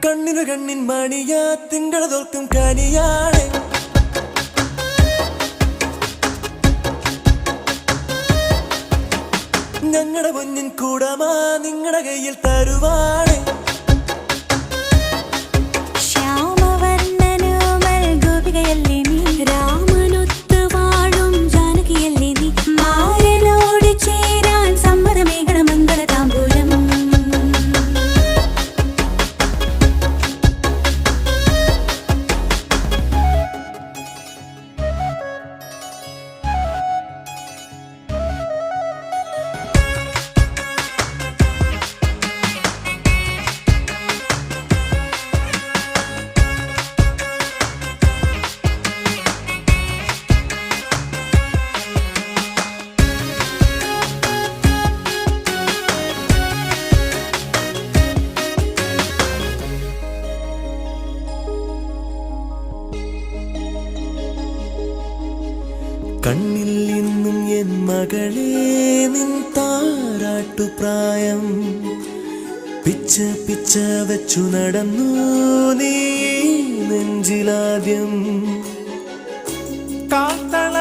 കണ്ണിനു കണ്ണിൻ മണിയാ തിങ്കള തോൽക്കും കനിയാണ് ഞങ്ങളുടെ പൊന്നിൻ കൂടമാ നിങ്ങളുടെ കയ്യിൽ തരുവാണ് കണ്ണിൽ ഇന്നും എൻ മകളെ നിൻ താരാട്ടുപ്രായം പിച്ച പിച്ച വെച്ചു നടന്നു നീ നെഞ്ചിലാദ്യം കാത്തള